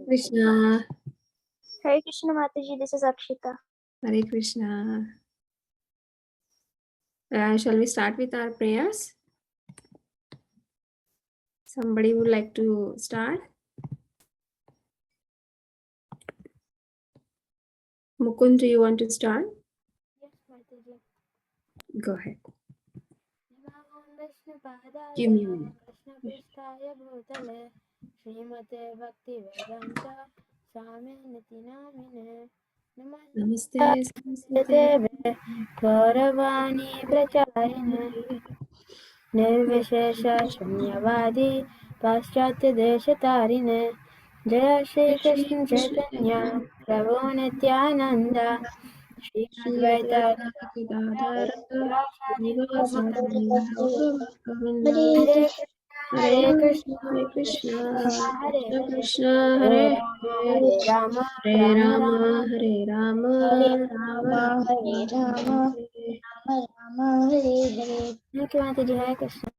Krishna. Hare Krishna Mataji, this is Akshita. Hare Krishna. Shall we start with our prayers? Somebody would like to start? Mukund, do you want to start? Yes, Mataji. Go ahead. Give me a minute. Srimate Bhakti Vedanta Swami Nitinamine Namaste. Namaste Gauravani Pracharine Nirvishesha Shunyavadi Paschatya Deshatarine Jaya Shri Krishna Chaitanya Prabhu Nityananda Shri Advaita Gadadhara Hare Krishna Hare Krishna, Hare Krishna Hare Hare Hare Rama Hare Rama Rama, Rama Hare Rama, Hare Rama Hare Rama Rama Hare Hare. Thank you, Mataji. Hare Krishna.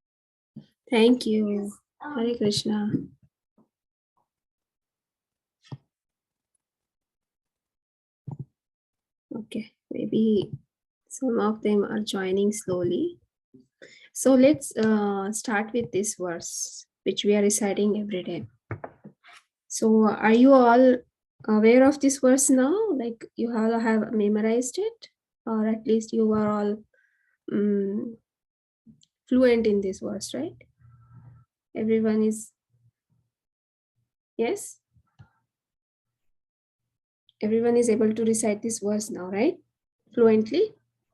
Thank you. Hare Krishna. Okay, maybe some of them are joining slowly. So let's start with this verse, which we are reciting every day. So are you all aware of this verse now? Like you all have memorized it? Or at least you are all fluent in this verse, right? Everyone is, yes? Everyone is able to recite this verse now, right? Fluently?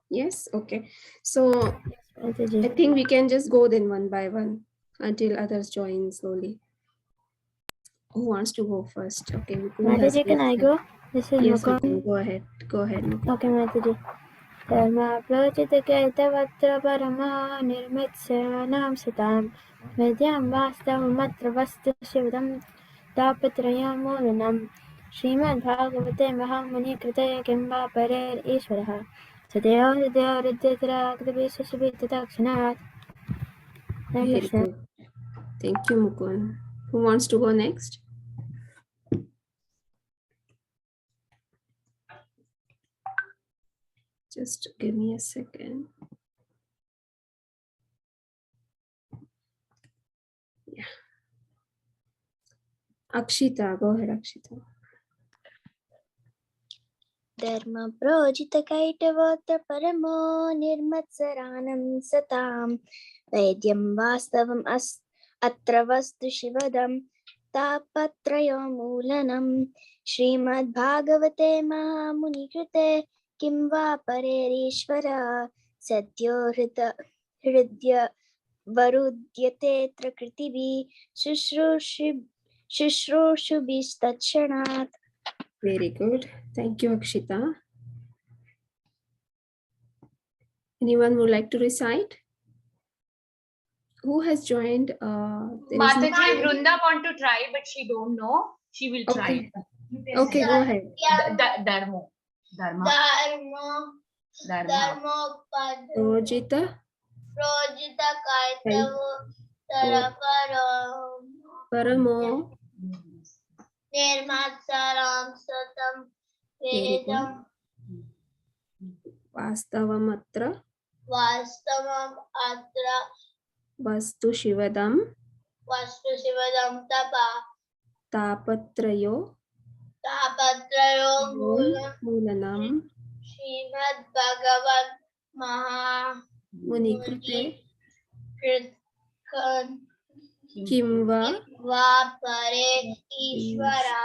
Yes? Okay. So I think we can just go then one by one until others join slowly. Who wants to go first? Okay. Mataji, can I go? This is Yes, Mukund. Mukund, go ahead. Go ahead, Mukund. Okay, Mataji. Dharma-प्रोचितकेतवत्र परमा निर्मित्स्यानां सतां वेद्यां वास्तवमत्र वस्तु शिवदं तापत्रयमूलनं श्रीमद्भागवते महामुनिकृते किं वा परेरीश्वरः सदयो हृदयोरुद्यतरागतभिषशुभितदाक्षिणात्. Very good. Thank you, Mukund. Who wants to go next? Just give me a second. Yeah. Akshita, go ahead, Akshita. Dharma projita kaitavatra paramo nirmatsaranam satam Vedyam vastavam atra vastu shivadam tapatrayo moolanam Srimad Bhagavate Mahamunikrite kim va parerishvara Satyo hridya varudyate trakritivi shushrushubhistakshanat. Very good. Thank you, Akshita. Anyone would like to recite? Who has joined? Mataji, Vrunda want to try, but she don't know. She will try. Okay, go ahead. Dharma. Rojita. Paramo. Nirmatsaram satam vedam Vastavamatra. vastavam atra Vastu Shivadam. tapa Tapatrayo. Moolanam. Srimad Bhagavat Munikrite. Kritkan Kimva. Vapare Ishvara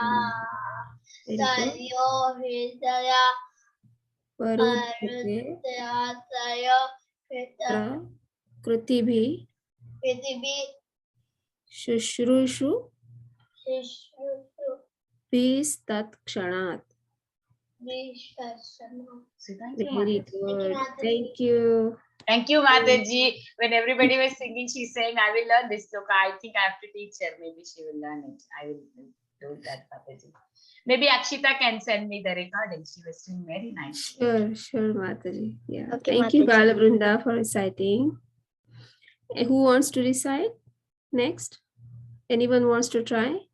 Sayo Hridaya Varudyate Arutyasayo Krutibhi Kritibi Shushrushu Shishrutu Pistat Kshanat. Vishvasana. Very good. Thank you. Thank you, Mataji. When everybody was singing, she's saying, I will learn this sloka. I think I have to teach her. Maybe she will learn it. I will do that, Mataji. Maybe Akshita can send me the recording. She was doing very nice. Sure, Mataji. Yeah. Okay, Thank you, Mataji. Balavrunda, for reciting. Who wants to recite next? Anyone wants to try?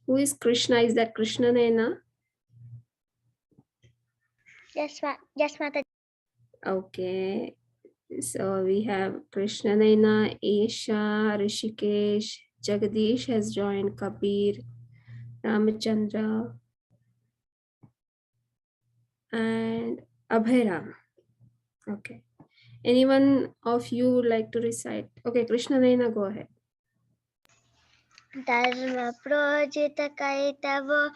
Who is Krishna? Is that Krishna Naina? Yes, Mataji. Okay. So we have Krishna Naina, Esha, Rishikesh, Jagadish has joined, Kabir, Ramachandra, and Abhayram. Okay. Anyone of you would like to recite? Okay, Krishna Naina, go ahead. Dharma projita kaitavo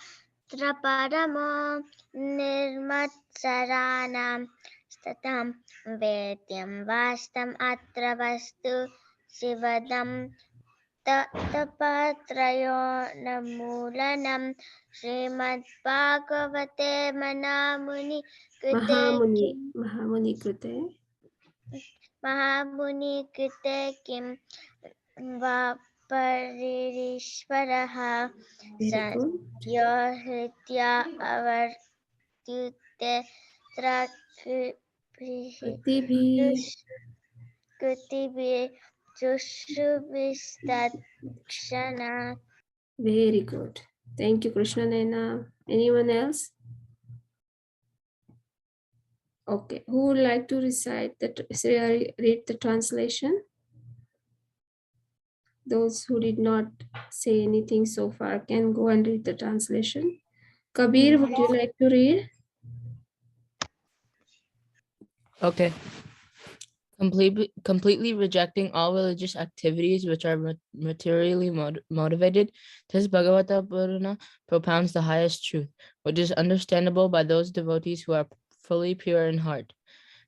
traparamo nirmatsaranam statam vedyam vastam atra vastu shivadam tapatrayo namulanam Srimad Bhagavate Manamuni Krite Mahamuni Krute. Mahamuni Krite Kim Vaparirishvaraha Very good. Yohritya Avartyute Kutibhi Jushubhistakshana. Very good. Thank you, Krishna Naina. Anyone else? Okay. Who would like to recite read the translation? Those who did not say anything so far can go and read the translation. Kabir, would you like to read? Okay. Completely rejecting all religious activities which are materially motivated, this Bhagavata Purana propounds the highest truth, which is understandable by those devotees who are fully pure in heart.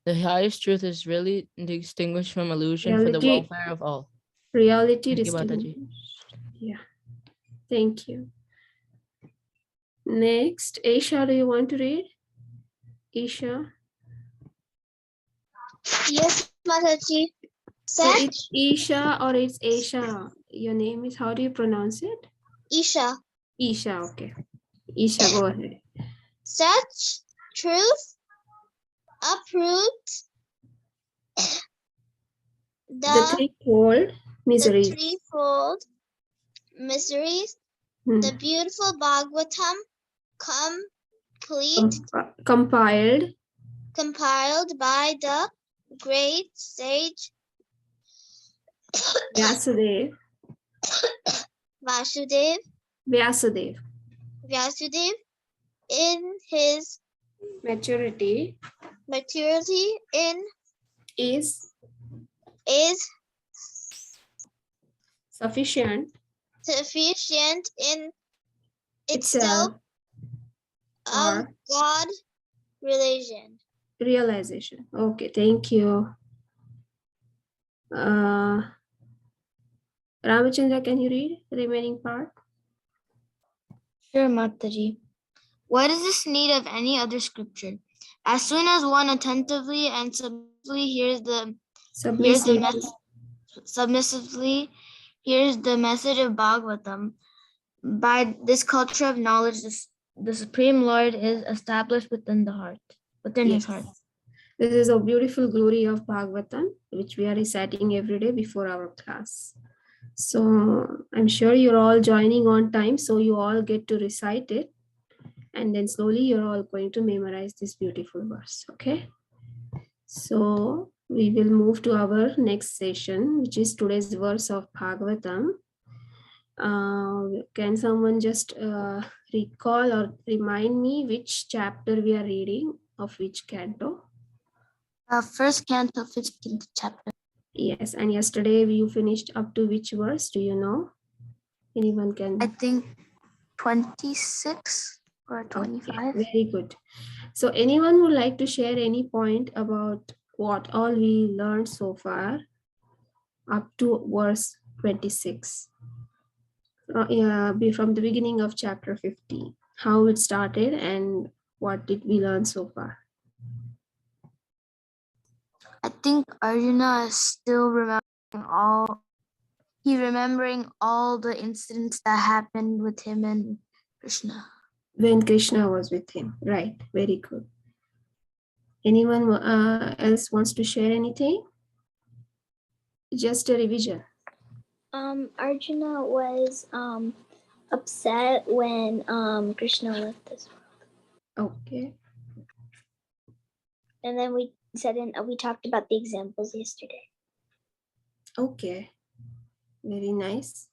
The highest truth is really distinguished from illusion for the welfare of all. Reality Thank you, Mataji. Yeah. Thank you. Next, Isha, do you want to read? Isha. Yes, Mataji. So it's Isha or it's Aisha? Your name is, how do you pronounce it? Isha. Isha, okay. Isha, go ahead. Such truth uproots The threefold miseries. The threefold miseries. The beautiful Bhagavatam compiled by the great sage Vasudev in his maturity is sufficient in itself of God realization. Okay, thank you. Ramachandra, can you read the remaining part? Sure, Mataji. What is this need of any other scripture? As soon as one attentively and submissively hears the message of Bhagavatam, by this culture of knowledge, the Supreme Lord is established within his heart. This is a beautiful glory of Bhagavatam, which we are reciting every day before our class. So I'm sure you're all joining on time, so you all get to recite it. And then slowly you're all going to memorize this beautiful verse, okay? So we will move to our next session, which is today's verse of Bhagavatam. Can someone just recall or remind me which chapter we are reading of which canto? First canto, 15th chapter. Yes, and yesterday you finished up to which verse? Do you know? Anyone can? I think 26 or 25. Okay, very good. So anyone would like to share any point about what all we learned so far up to verse 26? From the beginning of chapter 50, how it started and what did we learn so far? I think Arjuna is still remembering all the incidents that happened with him and Krishna. When Krishna was with him, right? Very good. Anyone else wants to share anything? Just a revision. Arjuna was upset when Krishna left this world. Okay. And then we talked about the examples yesterday. Okay. Very nice.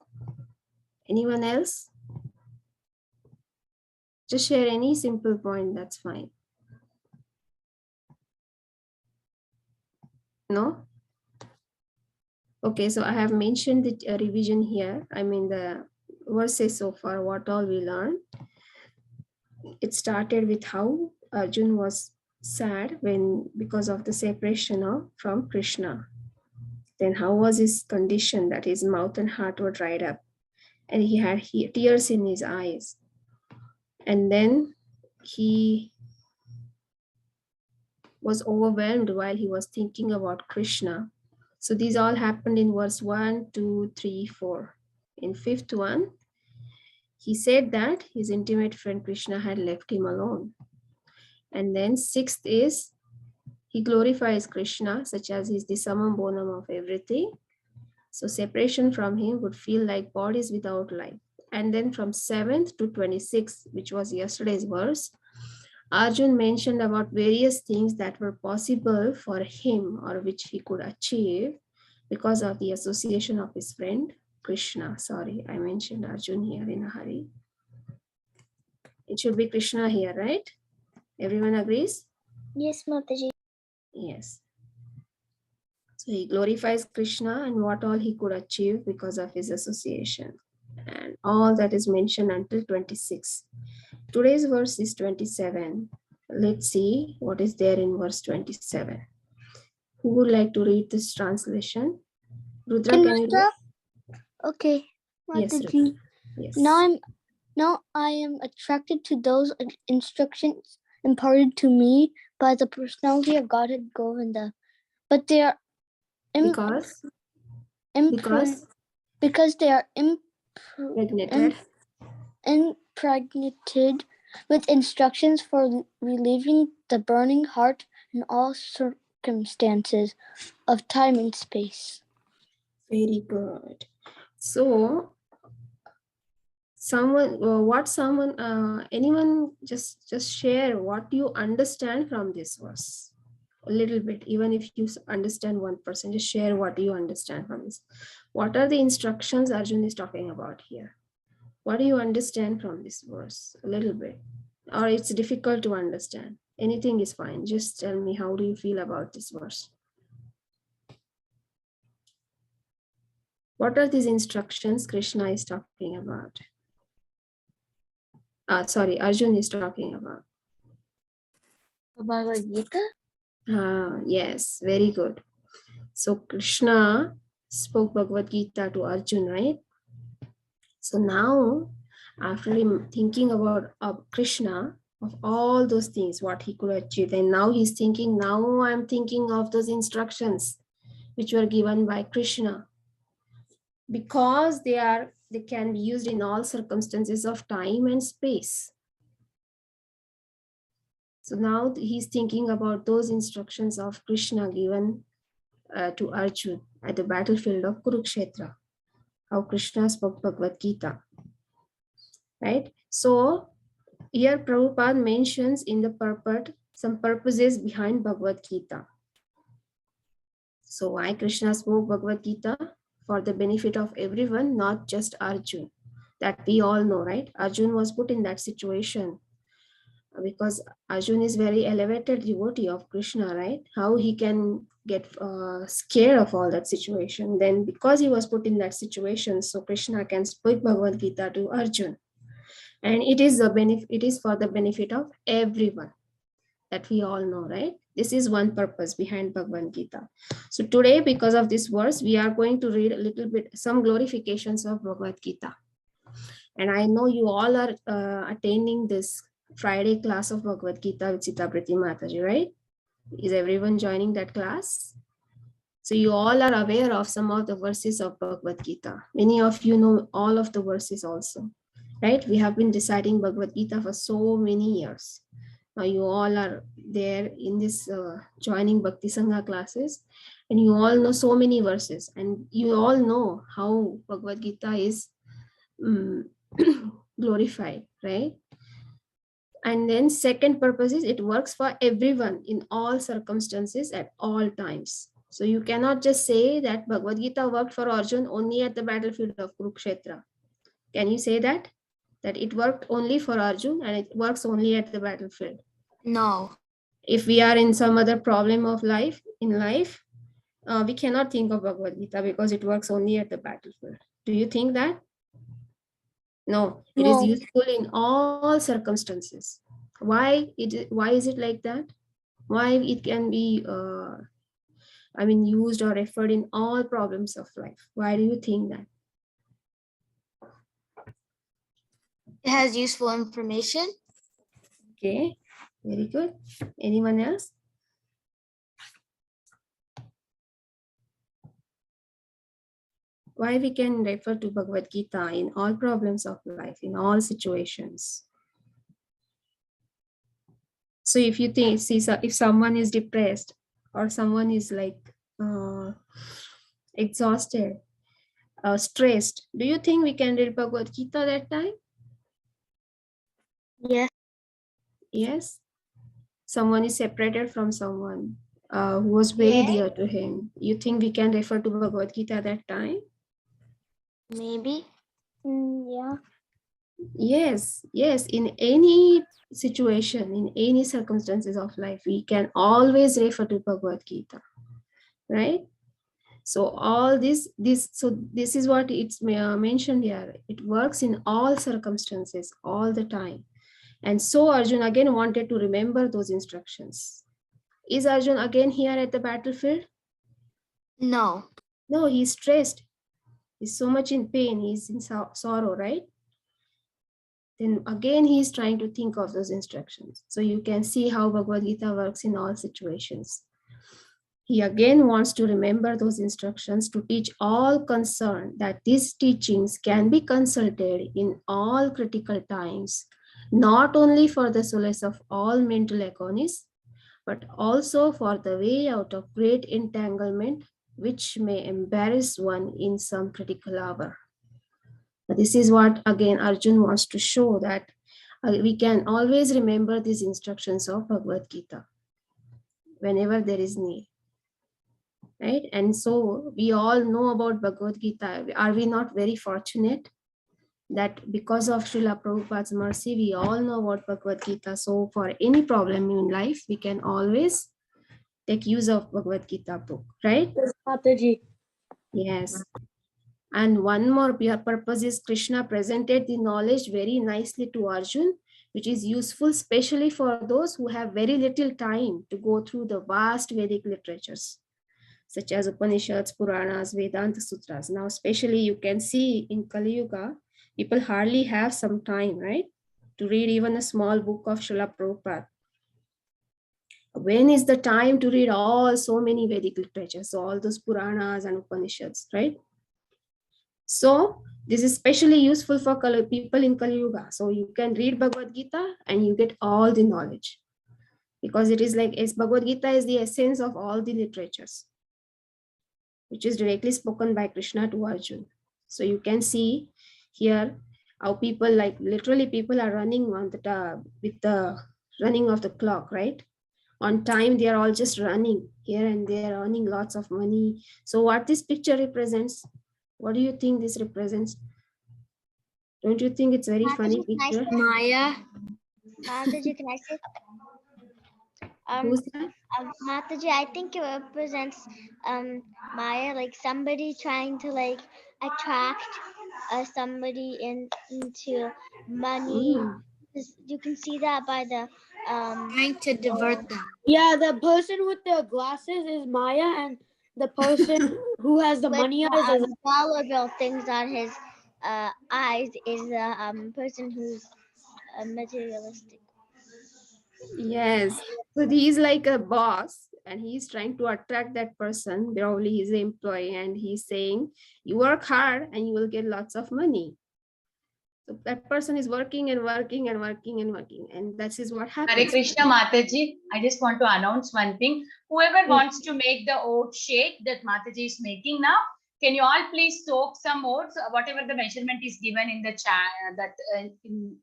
Anyone else? Just share any simple point, that's fine. No? Okay, so I have mentioned the revision here. I mean the verses so far, what all we learned. It started with how Arjun was sad because of the separation from Krishna. Then how was his condition, that his mouth and heart were dried up and he had tears in his eyes. And then he was overwhelmed while he was thinking about Krishna. So these all happened in verse 1, 2, 3, 4. In fifth one, he said that his intimate friend Krishna had left him alone. And then sixth is he glorifies Krishna, such as he's the summum bonum of everything. So separation from him would feel like bodies without life. And then from 7th to 26th, which was yesterday's verse, Arjun mentioned about various things that were possible for him or which he could achieve because of the association of his friend Krishna. Sorry, I mentioned Arjun here in a hurry. It should be Krishna here, right? Everyone agrees? Yes, Mataji. Yes. So he glorifies Krishna and what all he could achieve because of his association. And all that is mentioned until 26. Today's verse is 27. Let's see what is there in verse 27. Who would like to read this translation? Rudra, can you read? Okay, Yes, Mataji. Rudra. Yes. Now I am attracted to those instructions imparted to me by the personality of Godhead Govinda, but they are Because they are impregnated with instructions for relieving the burning heart in all circumstances of time and space. Very good. So anyone just share what you understand from this verse a little bit. Even if you understand 1%, just share what you understand from this. What are the instructions Arjun is talking about here? What do you understand from this verse? A little bit, or it's difficult to understand. Anything is fine. Just tell me, how do you feel about this verse? What are these instructions Krishna is talking about? Arjun is talking about. Bhagavad-Gita? Yes, very good. So Krishna spoke Bhagavad-Gita to Arjun, right? So now, after him thinking about Krishna, of all those things, what he could achieve, and now he's thinking, now I'm thinking of those instructions which were given by Krishna, because they can be used in all circumstances of time and space. So now he's thinking about those instructions of Krishna given to Arjun at the battlefield of Kurukshetra, how Krishna spoke Bhagavad-Gita, right? So here Prabhupada mentions in the purport some purposes behind Bhagavad-Gita. So why Krishna spoke Bhagavad-Gita? For the benefit of everyone, not just Arjun. That we all know, right? Arjun was put in that situation because Arjun is very elevated devotee of Krishna, right? How he can get scared of all that situation? Then because he was put in that situation, so Krishna can speak Bhagavad Gita to Arjun, and it is for the benefit of everyone, that we all know, right? This is one purpose behind Bhagavad Gita. So today, because of this verse, we are going to read a little bit some glorifications of Bhagavad Gita. And I know you all are attending this Friday class of Bhagavad Gita with Sitapriti Mataji, right? Is everyone joining that class? So you all are aware of some of the verses of Bhagavad Gita. Many of you know all of the verses also, right? We have been reciting Bhagavad Gita for so many years. Now you all are there in this joining Bhakti Sangha classes, and you all know so many verses, and you all know how Bhagavad Gita is glorified, right? And then second purpose is it works for everyone in all circumstances at all times. So you cannot just say that Bhagavad Gita worked for Arjun only at the battlefield of Kurukshetra. Can you say that? That it worked only for Arjun and it works only at the battlefield? No. If we are in some other problem of life, we cannot think of Bhagavad Gita because it works only at the battlefield. Do you think that? No, it is No. useful in all circumstances. Why is it like that? Why it can be used or referred in all problems of life? Why do you think that? It has useful information. Okay, very good. Anyone else? Why we can refer to Bhagavad Gita in all problems of life, in all situations? So if you think, if someone is depressed or someone is like exhausted, stressed, do you think we can read Bhagavad Gita that time? Yes. Yes. Someone is separated from someone who was very Yeah. dear to him. You think we can refer to Bhagavad Gita that time? Maybe. Yeah. Yes. In any situation, in any circumstances of life, we can always refer to Bhagavad Gita, right? So all this is what it's mentioned here. It works in all circumstances, all the time. And so Arjun again wanted to remember those instructions. Is Arjun again here at the battlefield? No. No, he's stressed. He's so much in pain. He's in sorrow, right? Then again, he's trying to think of those instructions. So you can see how Bhagavad Gita works in all situations. He again wants to remember those instructions to teach all concerned that these teachings can be consulted in all critical times, not only for the solace of all mental agonies, but also for the way out of great entanglement which may embarrass one in some critical hour. This is what again Arjun wants to show, that we can always remember these instructions of Bhagavad Gita whenever there is need. Right? And so we all know about Bhagavad Gita. Are we not very fortunate that because of Srila Prabhupada's mercy, we all know about Bhagavad Gita? So for any problem in life, we can always take use of Bhagavad Gita book, right? Mataji. Yes. And one more purpose is Krishna presented the knowledge very nicely to Arjun, which is useful especially for those who have very little time to go through the vast Vedic literatures, such as Upanishads, Puranas, Vedanta Sutras. Now, especially you can see in Kali Yuga, people hardly have some time, right, to read even a small book of Srila Prabhupada. When is the time to read so many Vedic literatures, so all those Puranas and Upanishads, right? So this is especially useful for people in Kali Yuga. So you can read Bhagavad Gita and you get all the knowledge, because it is like, as Bhagavad Gita is the essence of all the literatures, which is directly spoken by Krishna to Arjun. So you can see here how people, like literally people are running on with the running of the clock, right? On time, they are all just running here and there, earning lots of money. So what this picture represents, what do you think this represents? Don't you think it's very funny picture? Maya. Mataji, can I say? Who's that? Mataji, I think it represents Maya, like somebody trying to like attract somebody into money. You can see that by the trying to divert them. Yeah, the person with the glasses is Maya, and the person who has the money eyes is dollar bill things on his eyes is the person who's materialistic. Yes. So he's like a boss and he's trying to attract that person. Probably he's an employee and he's saying, you work hard and you will get lots of money. So that person is working and working and working and working. And that is what happens. Hare Krishna Mataji, I just want to announce one thing. Whoever wants to make the oat shake that Mataji is making now, Can you all please soak some oats, whatever the measurement is given in the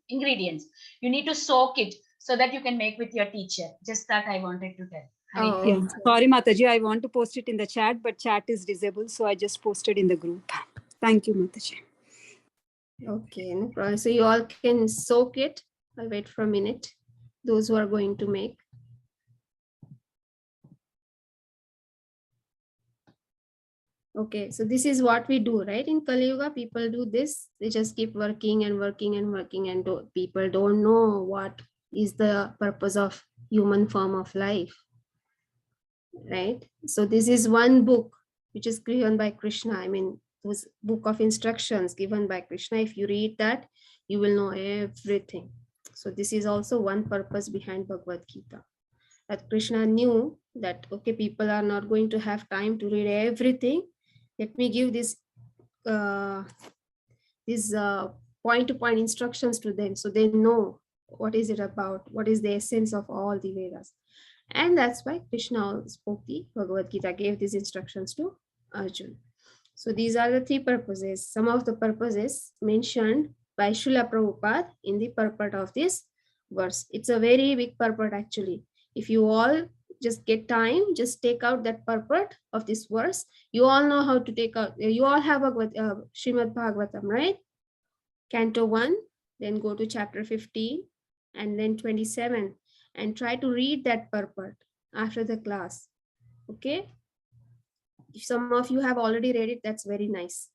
ingredients, you need to soak it so that you can make with your teacher. Just that I wanted to tell. Oh, Yeah. okay. Sorry, Mataji, I want to post it in the chat, but chat is disabled, so I just posted in the group. Thank you, Mataji. Okay, no problem. So you all can soak it. I'll wait for a minute. Those who are going to make. Okay, so this is what we do, right? In Kali Yuga, people do this. They just keep working and working and working, and people don't know what is the purpose of human form of life, right? So this is one book which is given by Krishna. I mean, this book of instructions given by Krishna. If you read that, you will know everything. So this is also one purpose behind Bhagavad-Gita. That Krishna knew that, okay, people are not going to have time to read everything. Let me give this point-to-point instructions to them so they know what is it about, what is the essence of all the Vedas. And that's why Krishna spoke the Bhagavad Gita, gave these instructions to Arjuna. So these are the three purposes. Some of the purposes mentioned by Srila Prabhupada in the purport of this verse. It's a very big purport actually. If you all just get time, just take out that purport of this verse. You all know how to take out, you all have Srimad Bhagavatam, right? Canto 1, then go to chapter 15 and then 27 and try to read that purport after the class. Okay? If some of you have already read it, that's very nice.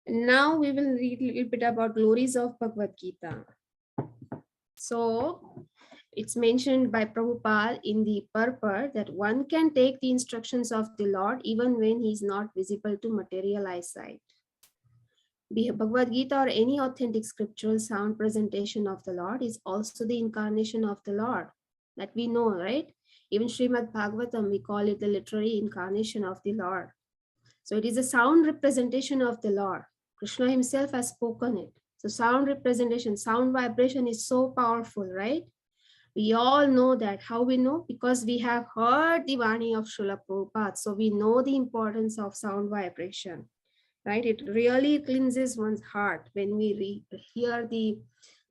Now we will read a little bit about glories of Bhagavad Gita. So it's mentioned by Prabhupada in the purport that one can take the instructions of the Lord even when he is not visible to material eyesight. Be Bhagavad Gita or any authentic scriptural sound presentation of the Lord is also the incarnation of the Lord. That we know, right? Even Srimad Bhagavatam, we call it the literary incarnation of the Lord. So it is a sound representation of the Lord. Krishna himself has spoken it. So sound representation, sound vibration is so powerful, right? We all know that. How we know? Because we have heard the Vani of Srila Prabhupada. So we know the importance of sound vibration, right? It really cleanses one's heart when we hear the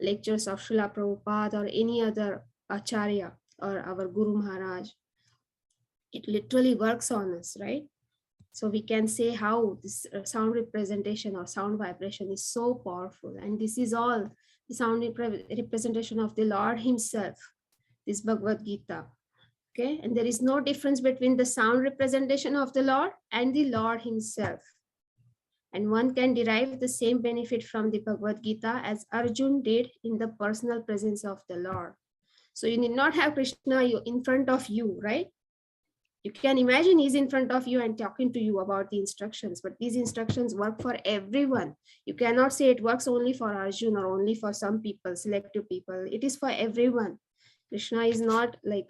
lectures of Srila Prabhupada or any other Acharya or our Guru Maharaj. It literally works on us, right? So we can say how this sound representation or sound vibration is so powerful. And this is all the sound representation of the Lord himself, this Bhagavad Gita. Okay, and there is no difference between the sound representation of the Lord and the Lord himself. And one can derive the same benefit from the Bhagavad Gita as Arjun did in the personal presence of the Lord. So you need not have Krishna in front of you, right? You can imagine he's in front of you and talking to you about the instructions, but these instructions work for everyone. You cannot say it works only for Arjun or only for some people, selective people. It is for everyone. Krishna is not like,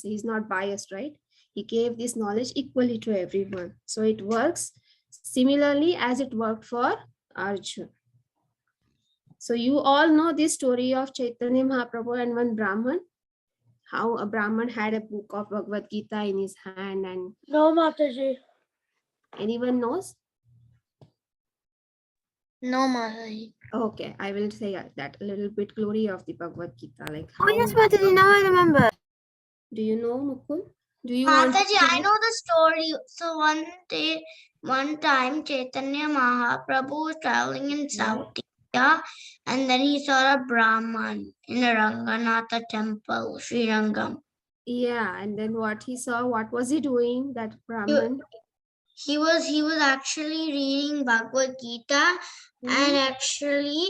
he's not biased, right? He gave this knowledge equally to everyone. So it works similarly as it worked for Arjun. So you all know this story of Chaitanya Mahaprabhu and one Brahman, how a Brahman had a book of Bhagavad Gita in his hand. And No, Mataji. anyone knows? No, Mataji. Okay, I will say that a little bit glory of the Bhagavad Gita. Like how, Oh, yes, Mataji. Now I remember. do you know, Mukul? Do you want Mataji, to I know the story. So one time, Chaitanya Mahaprabhu was traveling in South India, and then he saw a Brahman in a Ranganatha temple, Sri Rangam. Yeah, and then what he saw, what was he doing, that Brahman? He was actually reading Bhagavad Gita, and actually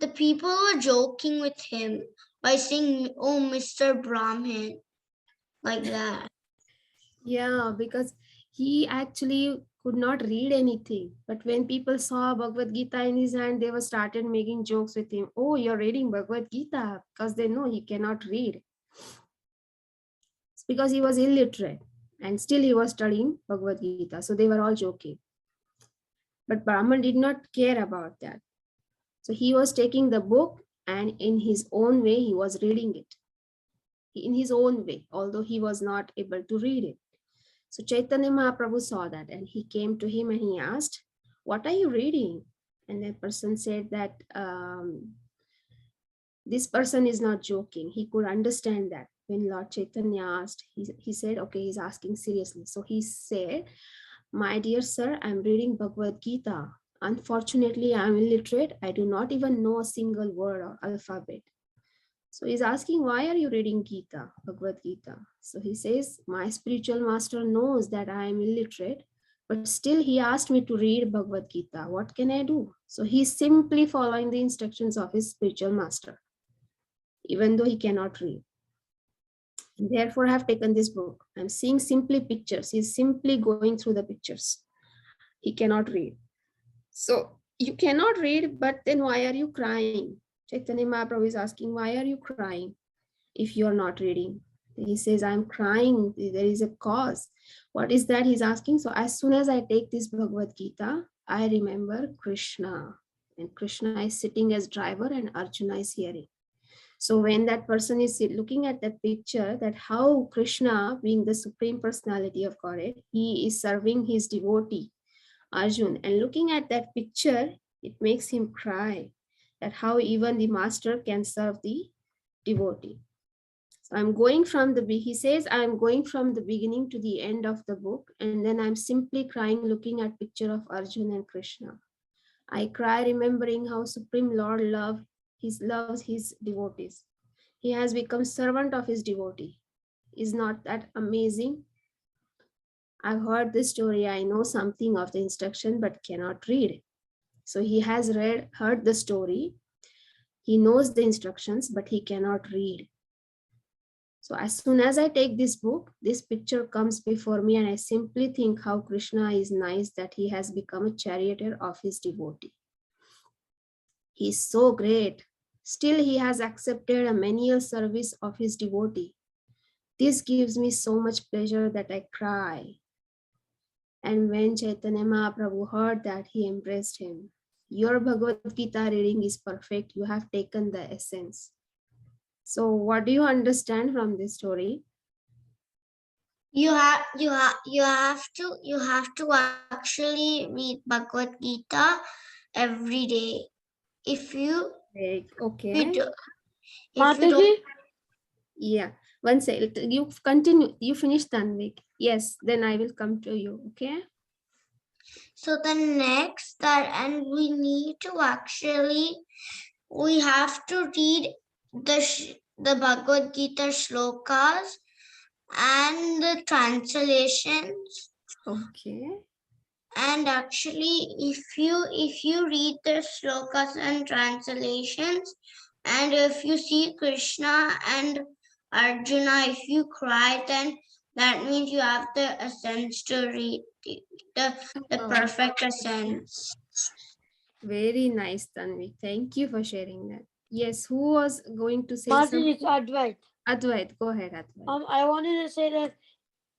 the people were joking with him by saying, "Oh, Mr. Brahmin," like that. Yeah, because he actually could not read anything. But when people saw Bhagavad Gita in his hand, they were started making jokes with him. Oh, you're reading Bhagavad Gita, because they know he cannot read. It's because he was illiterate and still he was studying Bhagavad Gita. So they were all joking. But Brahman did not care about that. So he was taking the book and in his own way, he was reading it. In his own way, although he was not able to read it. So Chaitanya Mahaprabhu saw that and he came to him and he asked, "What are you reading?" And that person said that this person is not joking. He could understand that. When Lord Chaitanya asked, he said, okay, he's asking seriously. So he said, "My dear sir, I'm reading Bhagavad-Gita. Unfortunately, I'm illiterate. I do not even know a single word or alphabet." So he's asking, "Why are you reading Gita, Bhagavad-Gita?" So he says, "My spiritual master knows that I am illiterate, but still he asked me to read Bhagavad-Gita. What can I do?" So he's simply following the instructions of his spiritual master, even though he cannot read. And therefore, I have taken this book. I'm seeing simply pictures. He's simply going through the pictures. He cannot read. So you cannot read, but then why are you crying? Chaitanya Mahaprabhu is asking, "Why are you crying if you are not reading?" He says, "I'm crying. There is a cause." What is that he's asking? So as soon as I take this Bhagavad Gita, I remember Krishna. And Krishna is sitting as driver and Arjuna is hearing. So when that person is looking at that picture, that how Krishna, being the Supreme Personality of Godhead, he is serving his devotee, Arjun, and looking at that picture, it makes him cry that how even the master can serve the devotee. So I'm going from he says, I'm going from the beginning to the end of the book, and then I'm simply crying looking at picture of Arjun and Krishna. I cry remembering how Supreme Lord loves his devotees. He has become servant of his devotee. Is not that amazing? I've heard this story. I know something of the instruction, but cannot read. So he has heard the story. He knows the instructions, but he cannot read. So as soon as I take this book, this picture comes before me, and I simply think how Krishna is nice that he has become a charioteer of his devotee. He is so great. Still, he has accepted a menial service of his devotee. This gives me so much pleasure that I cry. And when Chaitanya Mahaprabhu heard that, he embraced him. Your Bhagavad Gita reading is perfect. You have taken the essence. So what do you understand from this story? You have to actually read Bhagavad Gita every day. If you Okay. do, Mataji? Yeah. One second. You continue. You finish, Tanvik. Yes. Then I will come to you. Okay. so the next that, and we have to read the Bhagavad Gita shlokas and the translations. Okay. And actually, if you read the shlokas and translations, and if you see Krishna and Arjuna, if you cry, then that means you have the essence to read the perfect essence. Very nice, Tanvi. Thank you for sharing that. Yes, who was going to say Mataji, something? it's Advait. Advait, go ahead, Advait. I wanted to say that,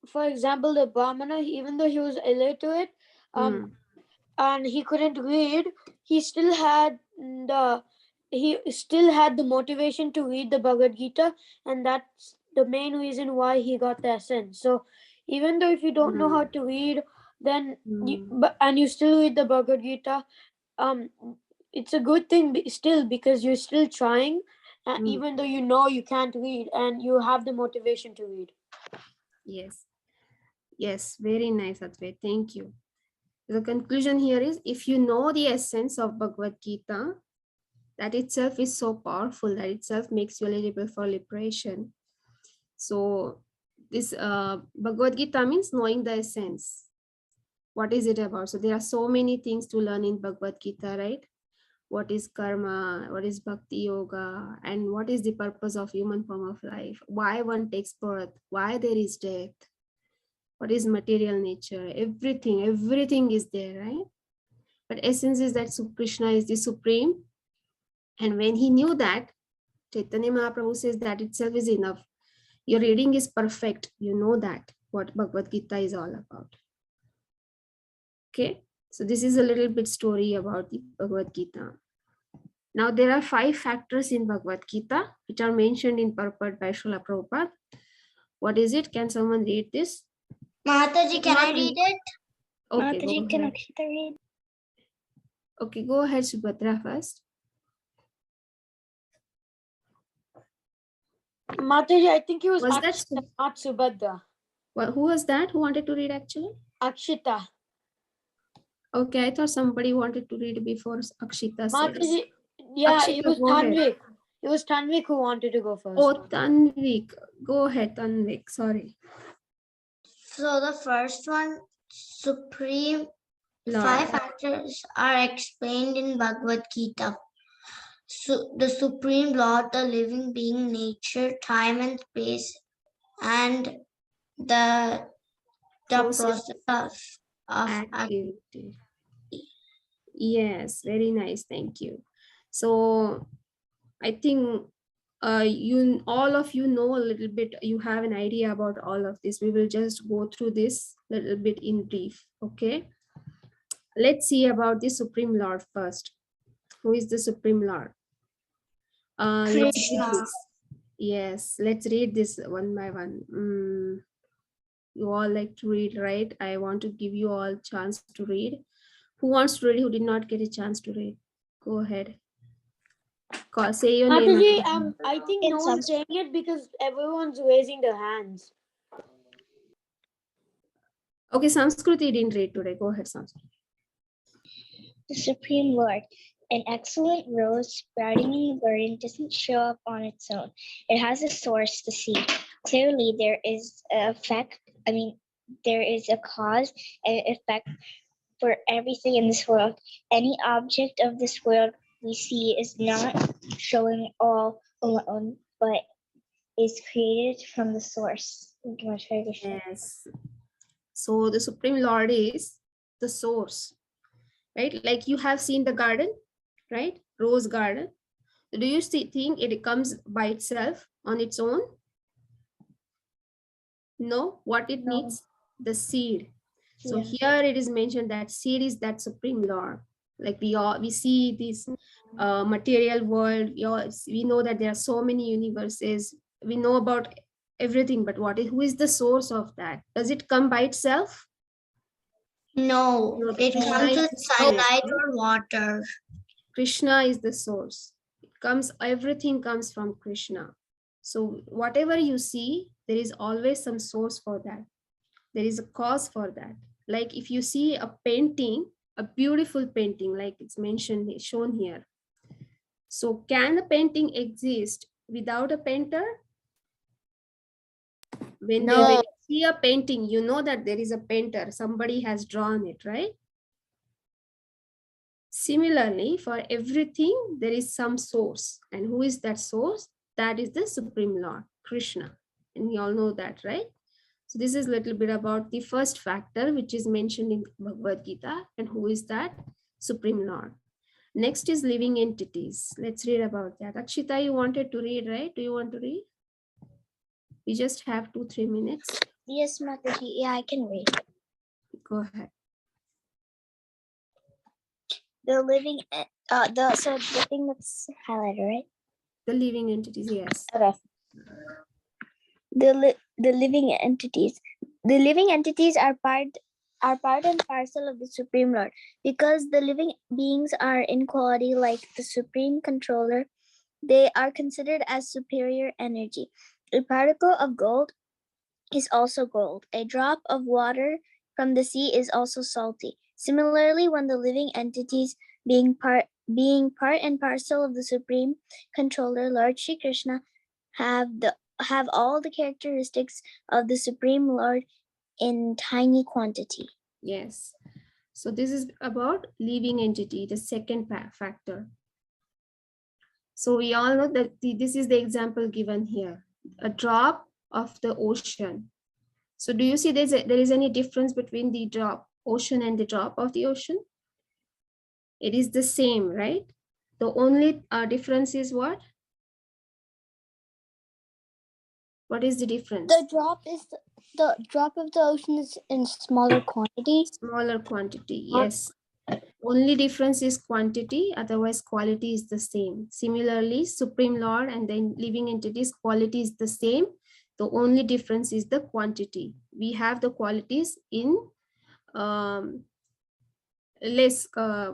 for example, the Brahmana, even though he was illiterate, and he couldn't read, he still had the motivation to read the Bhagavad Gita, and that's the main reason why he got the essence. So even though if you don't know how to read, then and you still read the Bhagavad Gita, it's a good thing still, because you're still trying, even though you know you can't read and you have the motivation to read. Yes. Yes, very nice, Advait. Thank you. The conclusion here is, if you know the essence of Bhagavad Gita, that itself is so powerful, that itself makes you eligible for liberation. So this Bhagavad Gita means knowing the essence. What is it about? So there are so many things to learn in Bhagavad Gita, right? What is karma? What is bhakti yoga? And what is the purpose of human form of life? Why one takes birth? Why there is death? What is material nature? Everything is there, right? But essence is that Krishna is the supreme. And when he knew that, Chaitanya Mahaprabhu says that itself is enough. Your reading is perfect. You know that what Bhagavad Gita is all about. Okay, so this is a little bit story about the Bhagavad Gita. Now there are 5 factors in Bhagavad Gita which are mentioned in purport by Srila Prabhupada. What is it? Can someone read this? Mataji, can I read it? Okay, Mataji, go can ahead. Akshita read? Okay, go ahead, Subhadra first. Mataji, I think it was Was that Akshita, not Subhadra. who was that? Who wanted to read actually? Akshita. Okay, I thought somebody wanted to read before Akshita says. Mataji, yeah, it Akshita, was go ahead. Tanvik. It was Tanvik who wanted to go first. Oh, Tanvik. Go ahead, Tanvik. Sorry. So the first one, Supreme Lord. 5 factors are explained in Bhagavad-Gita. So the Supreme Lord, the living being, nature, time and space, and the process of activity. Yes, very nice. Thank you. So I think all of you know a little bit, you have an idea about all of this. We will just go through this a little bit in brief. Okay. Let's see about the Supreme Lord first. Who is the Supreme Lord? Let's read this. Yes, let's read this one by one. You all like to read, right? I want to give you all chance to read. Who wants to read? Who did not get a chance to read? Go ahead. Say your name. Mataji, I think no one's saying it because everyone's raising their hands. Okay, Samskruti didn't read today. Go ahead, Samskruti. The Supreme Lord, an excellent rose sprouting in the garden, doesn't show up on its own. It has a source, the seed. Clearly, there is an effect. There is a cause and effect for everything in this world. Any object of this world we see is not showing all alone, but is created from the source. Yes. So the Supreme Lord is the source, right? Like you have seen the garden, right? Rose garden. Do you think it comes by itself on its own? No. What it needs? The seed. So here it is mentioned that seed is that Supreme Lord. Like we see this material world. We know that there are so many universes. We know about everything, but who is the source of that? Does it come by itself? No, it comes with sunlight or water. Krishna is the source. Everything comes from Krishna. So whatever you see, there is always some source for that. There is a cause for that. Like if you see a painting, a beautiful painting, like it's mentioned, shown here. So can a painting exist without a painter? When you see a painting, you know that there is a painter, somebody has drawn it, right? Similarly, for everything, there is some source. And who is that source? That is the Supreme Lord, Krishna. And we all know that, right? So this is a little bit about the first factor, which is mentioned in Bhagavad-Gita. And who is that? Supreme Lord. Next is living entities. Let's read about that. Akshita, you wanted to read, right? Do you want to read? We just have 2-3 minutes. Yes, Mataji. Yeah, I can read. Go ahead. The living, so the thing that's highlighted, right? The living entities, yes. Okay. The living entities. The living entities are part and parcel of the Supreme Lord. Because the living beings are in quality like the Supreme Controller, they are considered as superior energy. A particle of gold is also gold. A drop of water from the sea is also salty. Similarly, when the living entities being part and parcel of the Supreme Controller, Lord Shri Krishna, have all the characteristics of the Supreme Lord in tiny quantity. Yes. So this is about living entity, the second factor. So we all know that this is the example given here, a drop of the ocean. So do you see there is any difference between the ocean and the drop of the ocean? It is the same, right? The only difference is what? What is the difference? The drop of the ocean is in smaller quantity. Smaller quantity, yes. Only difference is quantity, otherwise quality is the same. Similarly, Supreme Lord and then living entities, quality is the same. The only difference is the quantity. We have the qualities in less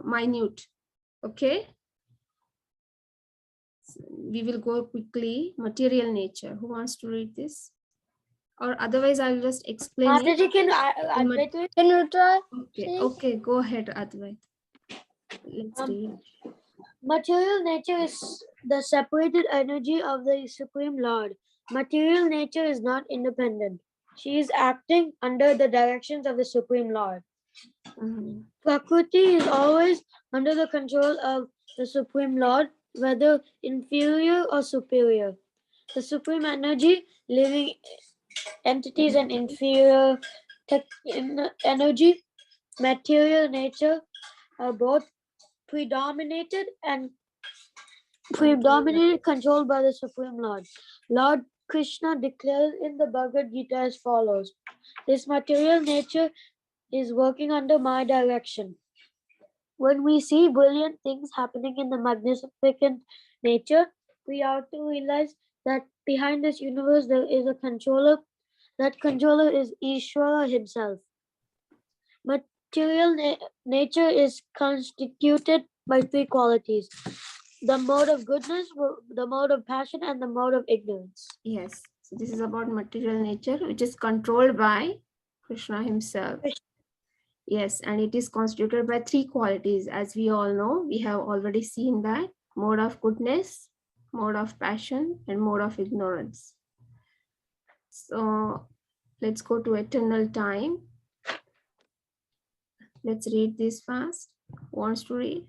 minute. Okay. So we will go quickly. Material nature. Who wants to read this? Or otherwise, I'll just explain it. Mataji, can you try? Okay, okay, go ahead, Advait. Let's read. Material nature is the separated energy of the Supreme Lord. Material nature is not independent. She is acting under the directions of the Supreme Lord. Prakriti is always under the control of the Supreme Lord, whether inferior or superior. The Supreme Energy, living entities, and inferior energy, material nature, are both predominated controlled by the Supreme Lord. Lord Krishna declares in the Bhagavad-Gita as follows: this material nature is working under my direction. When we see brilliant things happening in the magnificent nature, we have to realize that behind this universe there is a controller. That controller is Ishvara himself. Material nature is constituted by three qualities: the mode of goodness, the mode of passion, and the mode of ignorance. Yes. So this is about material nature, which is controlled by Krishna himself. Yes, and it is constituted by three qualities. As we all know, we have already seen that: mode of goodness, mode of passion, and mode of ignorance. So let's go to eternal time. Let's read this fast. Who wants to read?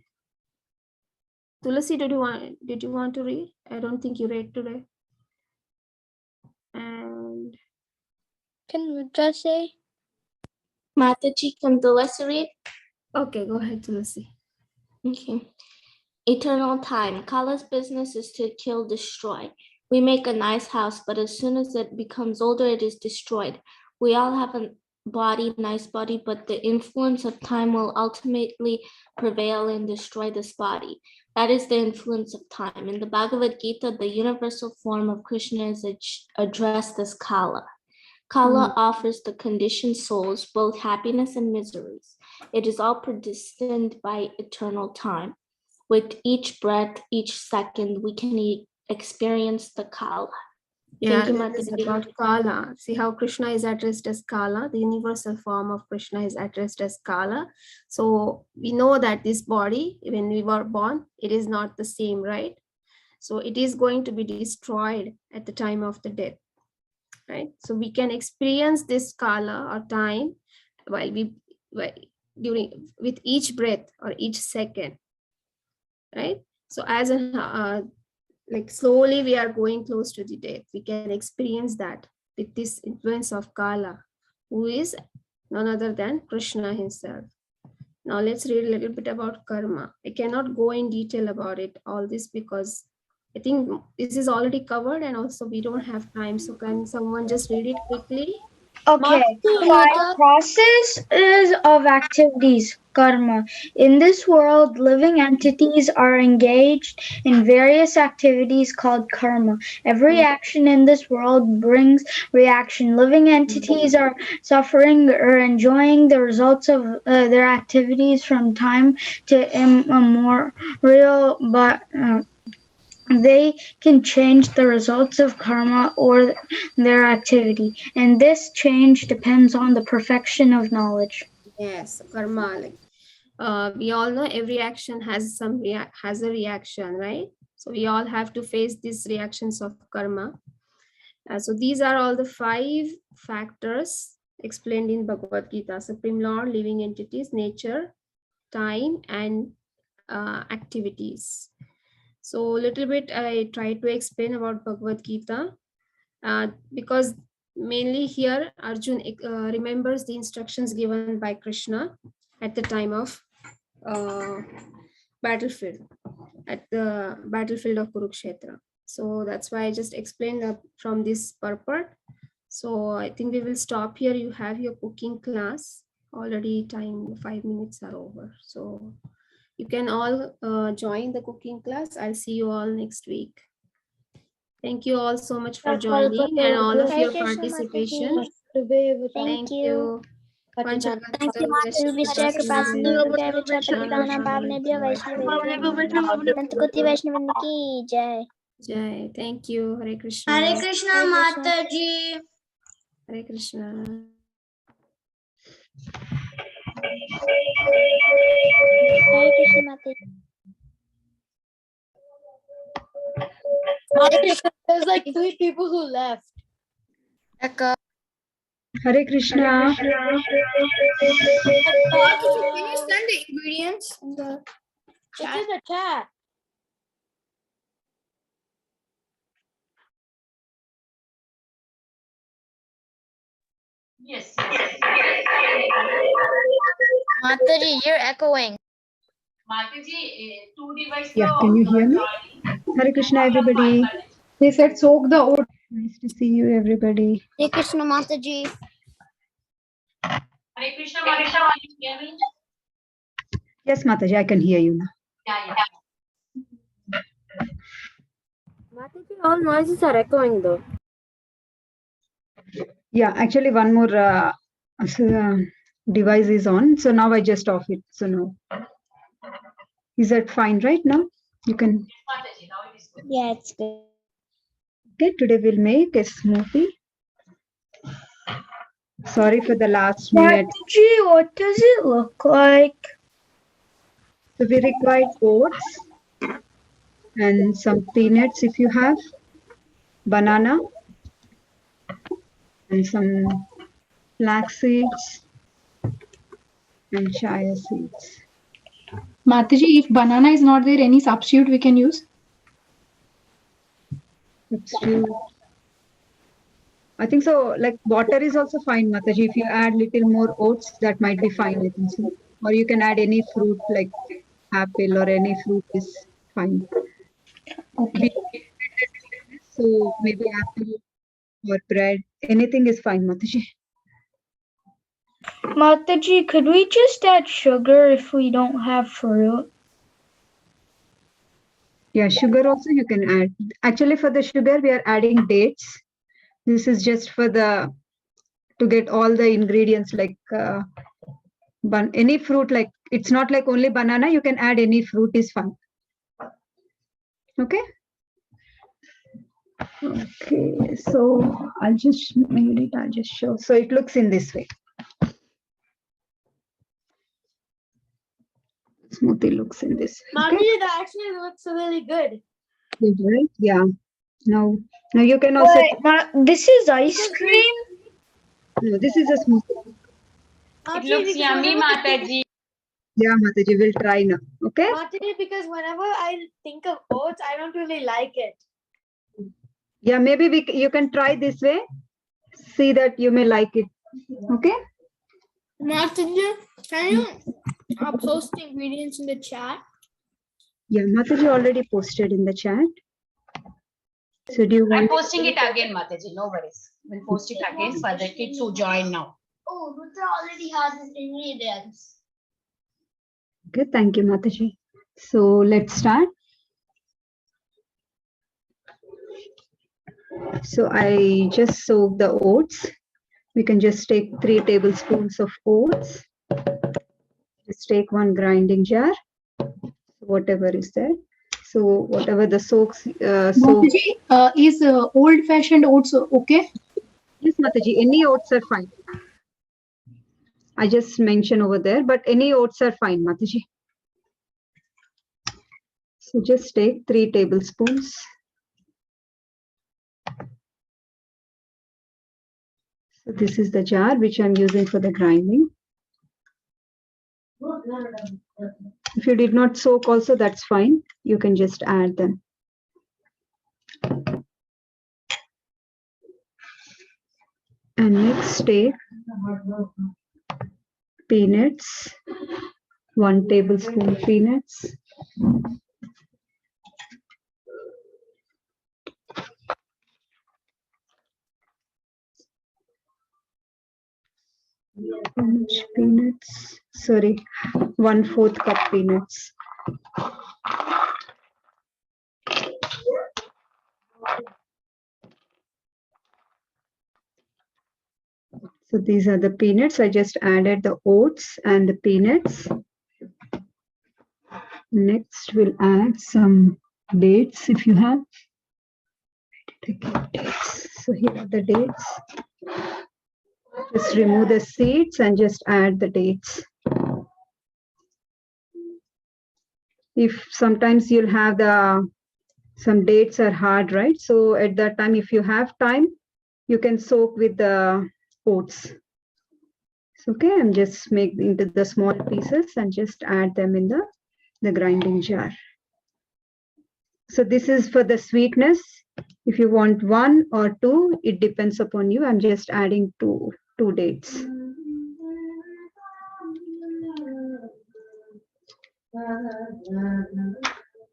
Tulasi, did you want to read? I don't think you read today. And Can Rudra say? Mataji, can Tulasi read? Okay, go ahead, Tulasi. Okay. Eternal time. Kala's business is to kill, destroy. We make a nice house, but as soon as it becomes older, it is destroyed. We all have a body, nice body, but the influence of time will ultimately prevail and destroy this body. That is the influence of time. In the Bhagavad-Gita, the universal form of Krishna is addressed as Kala. Kala offers the conditioned souls both happiness and miseries. It is all predestined by eternal time. With each breath, each second, we can experience the Kala. Yeah, Thank you, this is Mataji. about Kala. See how Krishna is addressed as Kala. The universal form of Krishna is addressed as Kala. So we know that this body, when we were born, it is not the same, right? So it is going to be destroyed at the time of the death, right? So we can experience this Kala or time with each breath or each second, right? So as like slowly we are going close to the death, we can experience that with this influence of Kala, who is none other than Krishna himself. Now let's read a little bit about karma. I cannot go in detail about it, all this, because I think this is already covered and also we don't have time. So can someone just read it quickly? Okay, five processes of activities, karma. In this world, living entities are engaged in various activities called karma. Every action in this world brings reaction. Living entities are suffering or enjoying the results of their activities from time to immemorial, but they can change the results of karma or their activity, and this change depends on the perfection of knowledge. Yes, karma. Like, we all know every action has has a reaction, right? So we all have to face these reactions of karma. So these are all the 5 factors explained in Bhagavad-Gita: Supreme Lord, living entities, nature, time, and activities. So a little bit I try to explain about Bhagavad-Gita because mainly here Arjun remembers the instructions given by Krishna at the time of battlefield, at the battlefield of Kurukshetra. So that's why I just explained from this purport. So I think we will stop here. You have your cooking class already. Time 5 minutes are over. So you can all join the cooking class. I'll see you all next week. Thank you all so much for joining and all of Hare your Krishna, participation. Thank Thank you. you. Thank you, Mataji. कृपासिंधु भगवान चपटिकाना पावनेभ्यो वैष्णवेभ्यो अनंतकोटि वैष्णववृंद की जय. Jai. Thank you. Hare Krishna. Hare Krishna, Hare Krishna. Mataji. Hare Krishna. Hare Krishna, Mataji. There's like 3 people who left. Hare Krishna. Can you send the ingredients in the It's in the chat. Yes. Mataji, you're echoing. Mataji, 2 devices. Yeah, can you hear me? Hare Krishna, everybody. They said soak the oats. Nice to see you, everybody. Hare Krishna, Mataji. Hare Krishna, Mataji, can you hear me? Yes, Mataji, I can hear you now. Yeah. Mataji, all noises are echoing though. Yeah, actually, one more device is on. So now I just off it. So no. Is that fine right now? You can. Mataji, now it is good. Yeah, it's good. Okay, today we'll make a smoothie. Sorry for the last minute. Mataji, what does it look like? So we require oats and some peanuts if you have, banana, and some flax seeds and chia seeds. Mataji, if banana is not there, any substitute we can use? Substitute. I think so. Like water is also fine, Mataji. If you add little more oats, that might be fine. I think so. Or you can add any fruit like apple or any fruit is fine. Okay. So maybe apple or bread, anything is fine, Mataji. Mataji, could we just add sugar if we don't have fruit? Yeah, sugar also you can add. Actually, for the sugar, we are adding dates. This is just for the to get all the ingredients like any fruit. Like it's not like only banana. You can add any fruit is fine. Okay. Okay. So I'll just made it. I'll just show. So it looks in this way. Smoothie looks in this. Mataji, Okay. that actually looks really good. Good, right? Yeah. Now you can also. Wait, this is ice cream? No, this is a smoothie. It looks yummy, Mataji. Yeah, Mataji, we'll try now. Okay. Mataji, because whenever I think of oats, I don't really like it. Yeah, maybe you can try this way. See that you may like it. Okay. Mataji, can you post the ingredients in the chat? Yeah, Mataji already posted in the chat. So do you want? I'm posting it again, Mataji. No worries. We'll post it again for the kids who join now. Oh, Rudra already has his ingredients. Okay, thank you, Mataji. So let's start. So I just soak the oats. We can just take 3 tablespoons of oats. Just take 1 grinding jar, whatever is there. So whatever the soaks. Mataji, is old-fashioned oats okay? Yes, Mataji, any oats are fine. I just mentioned over there, but any oats are fine, Mataji. So just take 3 tablespoons. So this is the jar which I'm using for the grinding. If you did not soak also, that's fine. You can just add them. And next take peanuts, 1 tablespoon peanuts. How much peanuts? Sorry, 1/4 cup peanuts. So these are the peanuts. I just added the oats and the peanuts. Next, we'll add some dates if you have. Dates. So here are the dates. Just remove the seeds and just add the dates. If sometimes you'll have some dates are hard, right? So at that time, if you have time, you can soak with the oats. So, okay, I'm just making into the small pieces and just add them in the grinding jar. So this is for the sweetness. If you want 1 or 2, it depends upon you. I'm just adding two dates.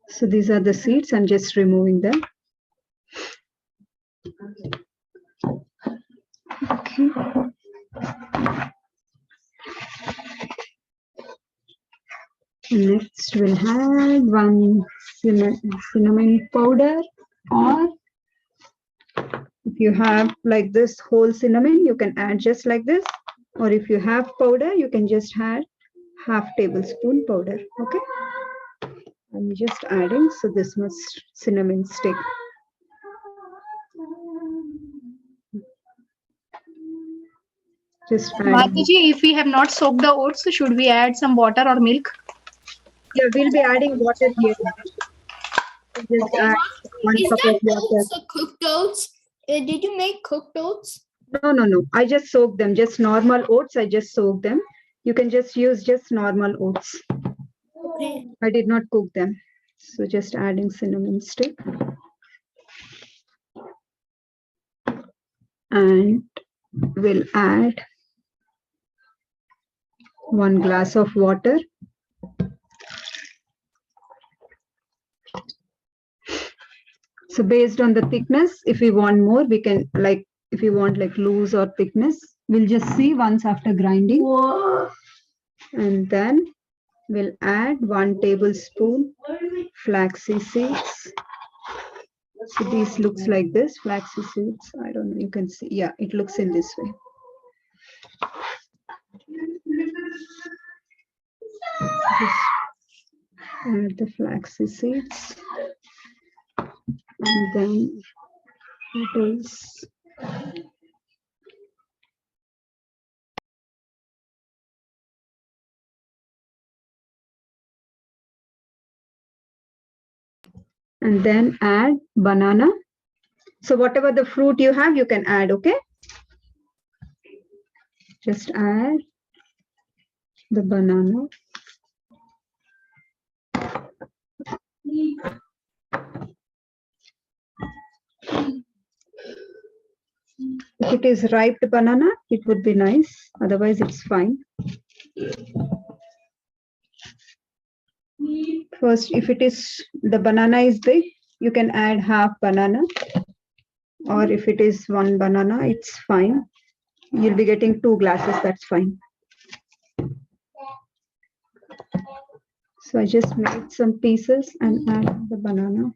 So these are the seeds. I'm just removing them. Okay. Next, we'll have 1 cinnamon powder, or if you have like this whole cinnamon, you can add just like this, or if you have powder, you can just add half tablespoon powder. Okay, I'm just adding so this much cinnamon stick. Just add. Mataji, if we have not soaked the oats, should we add some water or milk? Yeah, we'll be adding water here. Just add 1 Is cup that of water. oats, the cooked oats? Did you make cooked oats? No. I just soak them. Just normal oats. I just soak them. You can just use just normal oats. Okay. I did not cook them. So just adding cinnamon stick. And we'll add 1 glass of water. So based on the thickness, if we want more, we can if you want like loose or thickness, we'll just see once after grinding. Whoa. And then we'll add 1 tablespoon flaxseed seeds. So this looks like this, flaxseed seeds. I don't know, you can see. Yeah, it looks in this way. Just add the flaxseed seeds. And then it is and then add banana. So whatever the fruit you have, you can add, okay? Just add the banana. If it is ripe banana, it would be nice. Otherwise, it's fine. First, if it is the banana is big, you can add half banana. Or if it is 1 banana, it's fine. You'll be getting 2 glasses, that's fine. So I just made some pieces and add the banana.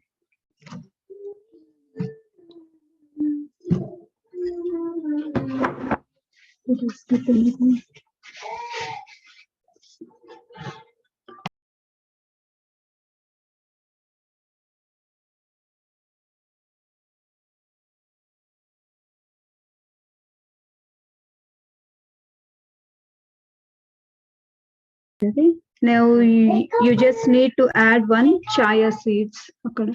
Okay. Now you just need to add 1 chia seeds. Okay.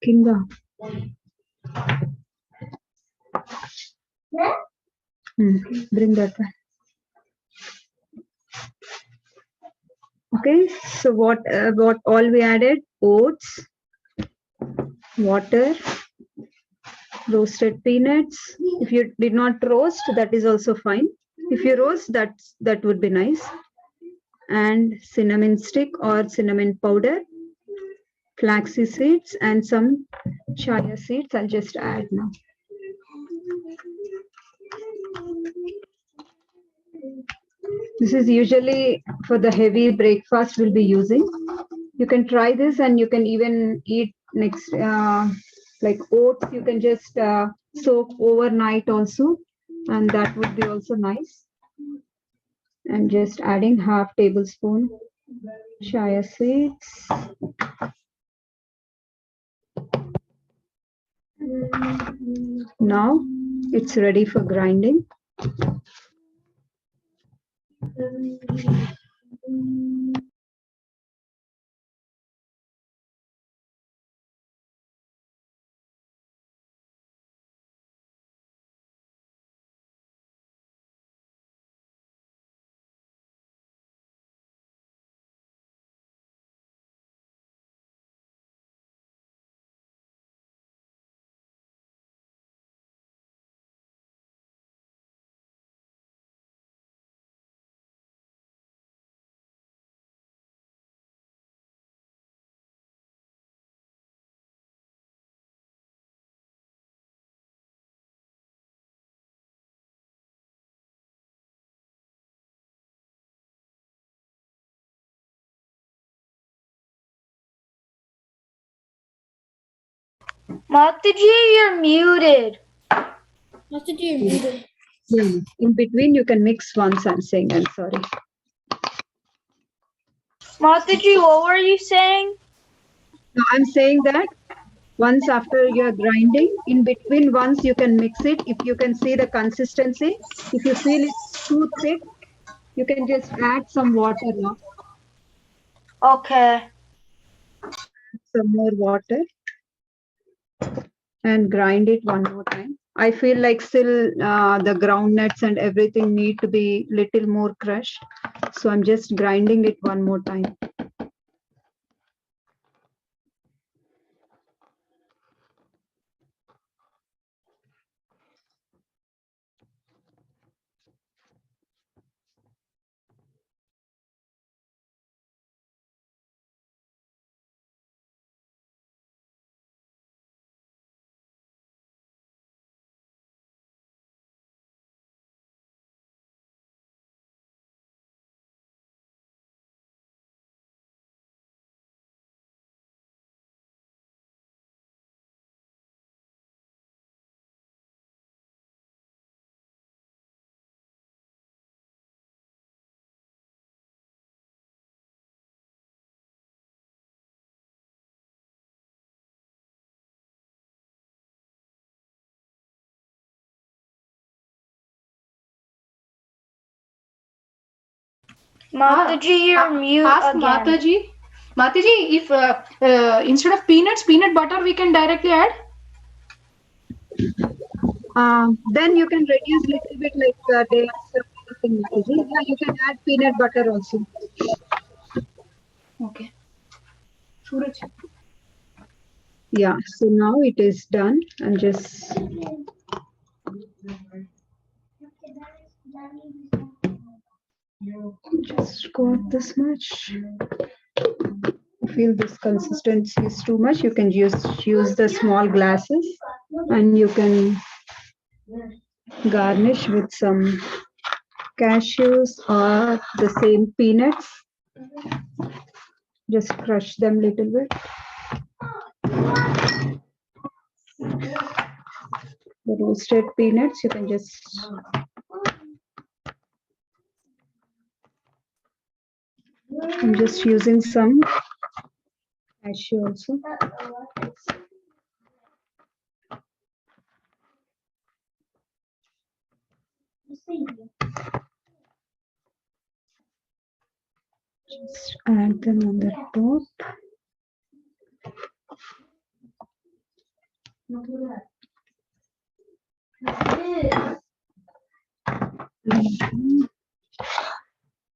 Kinga. Bring that one. Okay, so what all we added? Oats, water, roasted peanuts. If you did not roast, that is also fine. If you roast, that would be nice. And cinnamon stick or cinnamon powder, flaxseed seeds, and some chia seeds. I'll just add now. This is usually for the heavy breakfast we'll be using. You can try this and you can even eat Next, like oats, you can just soak overnight also, and that would be also nice. And just adding half tablespoon chia seeds. Now it's ready for grinding. Mataji, you're muted. Mataji, you're muted. In between, you can mix once. I'm saying, I'm sorry. Mataji, what were you saying? No, I'm saying that once after you're grinding, in between, once you can mix it. If you can see the consistency, if you feel it's too thick, you can just add some water now. Okay. Some more water and grind it one more time. I feel like still the groundnuts and everything need to be little more crushed. So I'm just grinding it one more time. Mataji, you're mute Ask again. Mataji. Mataji, if instead of peanuts, peanut butter, we can directly add. Then you can reduce little bit like dates or anything. Yeah, you can add peanut butter also. Okay. Suraj. Yeah, so now it is done. I'm just got this much. I feel this consistency is too much. You can just use the small glasses and you can garnish with some cashews or the same peanuts. Just crush them little bit. The roasted peanuts, you can just I'm just using some cashew also. Just add them on the top.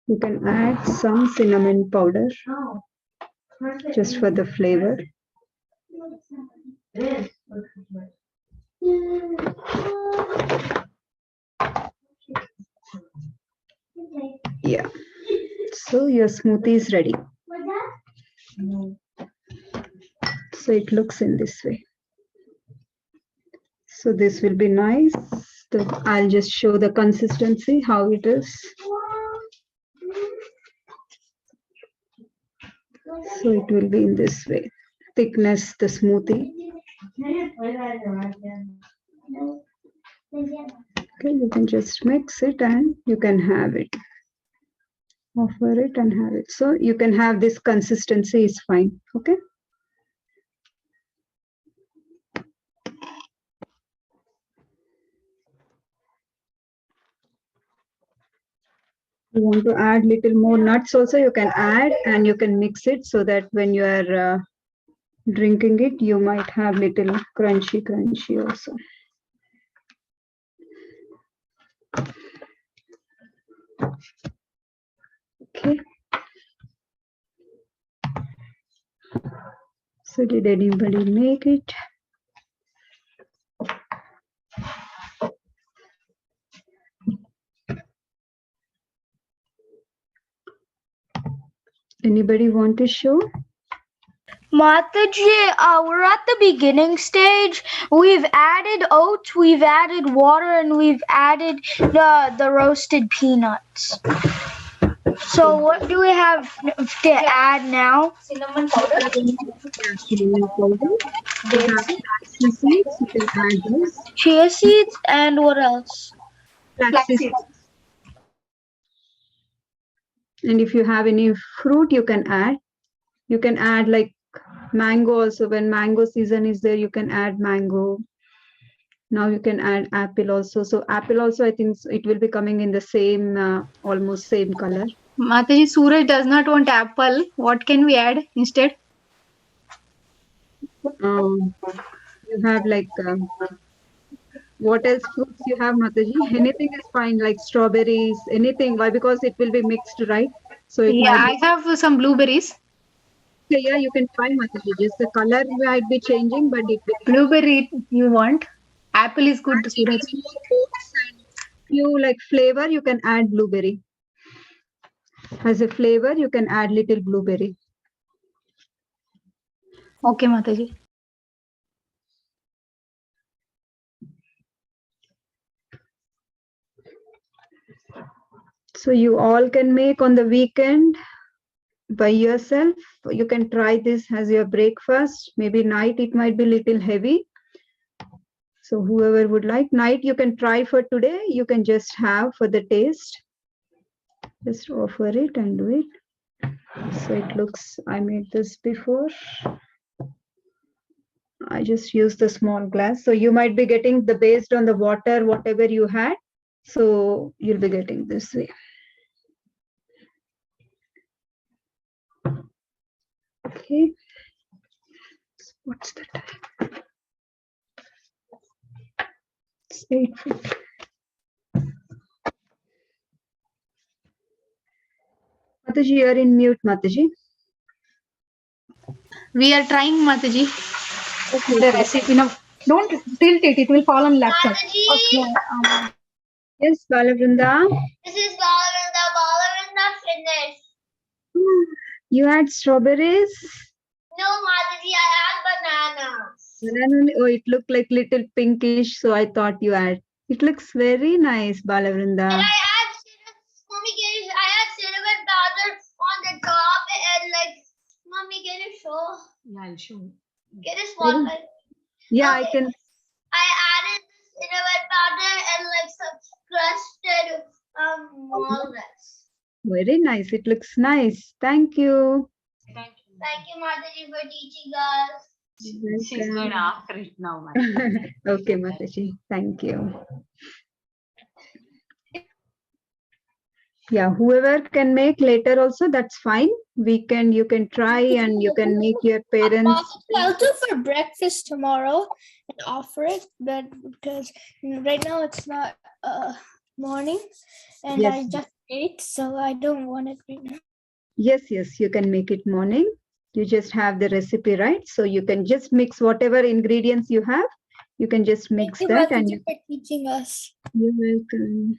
You can add some cinnamon powder just for the flavor. Yeah. So your smoothie is ready. So it looks in this way. So this will be nice. I'll just show the consistency, how it is. So it will be in this way. thickness the smoothie. Okay, you can just mix it and you can have it. Offer it and have it. So you can have this consistency is fine. Okay. You want to add little more nuts also, you can add and you can mix it so that when you are drinking it, you might have little crunchy also. Okay. So did anybody make it? Anybody want to show? Mataji, we're at the beginning stage. We've added oats, we've added water, and we've added the roasted peanuts. So what do we have to add now? Cinnamon powder. Cinnamon powder. You have flaxseed seeds, you can add those. Chia seeds and what else? Flaxseed seeds. And if you have any fruit, you can add. You can add like mango also. When mango season is there, you can add mango. Now you can add apple also. So apple also, I think it will be coming in the same, almost same color. Mataji, Suraj does not want apple. What can we add instead? You have like, what else fruits you have, Mataji? Anything is fine, like strawberries, anything. Why? Because it will be mixed, right? So it Yeah, might I have some blueberries. be, yeah, you can try, Mataji. Just the color might be changing, but it will. Blueberry you want? Apple is good, Suraj. You like flavor, you can add blueberry. As a flavor, you can add little blueberry. Okay, Mataji. So you all can make on the weekend by yourself. You can try this as your breakfast. Maybe night it might be little heavy. So whoever would like, night you can try for today. You can just have for the taste. Just offer it and do it. So it looks, I made this before. I just used the small glass. So you might be getting the based on the water, whatever you had. So you'll be getting this way. Okay. What's the time? It's 8:50. Mataji, you are in mute, Mataji. We are trying, Mataji. Okay. The recipe. No, don't tilt it. It will fall on laptop. Mataji, Okay. Yes, Balavrunda. this is Balavrunda. Balavrunda finished. You had strawberries? No, Mataji, I had bananas. Banana. Oh, it looked like little pinkish, so I thought you had. It looks very nice, Balavrunda. And I had cinnamon powder on the top and like, Mommy, can you show? Yeah, I'll show. Get a spotlight. Yeah, Okay. I can. I added cinnamon powder and like some crusted walnuts. Very nice. It looks nice. Thank you. Thank you. Thank you, Mataji, for teaching us. She's going after it now, Mataji. Okay, Mataji. Thank you. Yeah, whoever can make later also, that's fine. Weekend, you can try and you can make your parents. I'll do for breakfast tomorrow and offer it, but because right now it's not morning and Yes. I just ate, so I don't want it right now. Yes, you can make it morning. You just have the recipe, right? So you can just mix whatever ingredients you have. You can just mix Thank you, that Mataji, and you. for teaching us. You're welcome.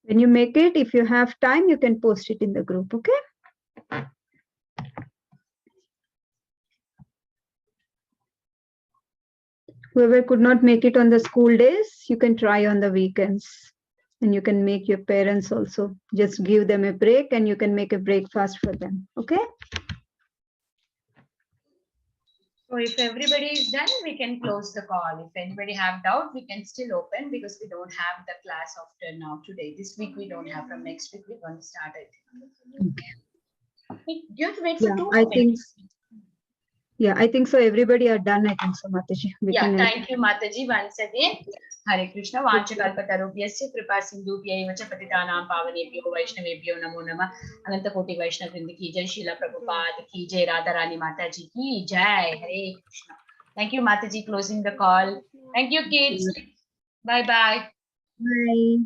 When you make it, if you have time, you can post it in the group, okay? Whoever could not make it on the school days, you can try on the weekends. And you can make your parents also. Just give them a break and you can make a breakfast for them, okay? So if everybody is done, we can close the call. If anybody have doubt, we can still open because we don't have the class after now today. This week we don't have. From next week we're going to start it. You have to wait for Yeah, 2 I more minutes. I think so. Everybody are done. I think so, Mataji. We Yeah, can thank you, Mataji, once again. Hare Krishna. Vanchakalpatarubhyasya kripasindhubhyaiva cha patitanam pavanebhyo vaishnavebhyo namo namah. Anantakoti Vaishnavrinda ki jai. Srila Prabhupada ki jai. Radha Rani Mataji ki jai. Hare Krishna. Thank you, Mataji, closing the call. Thank you, kids. Bye-bye. Bye.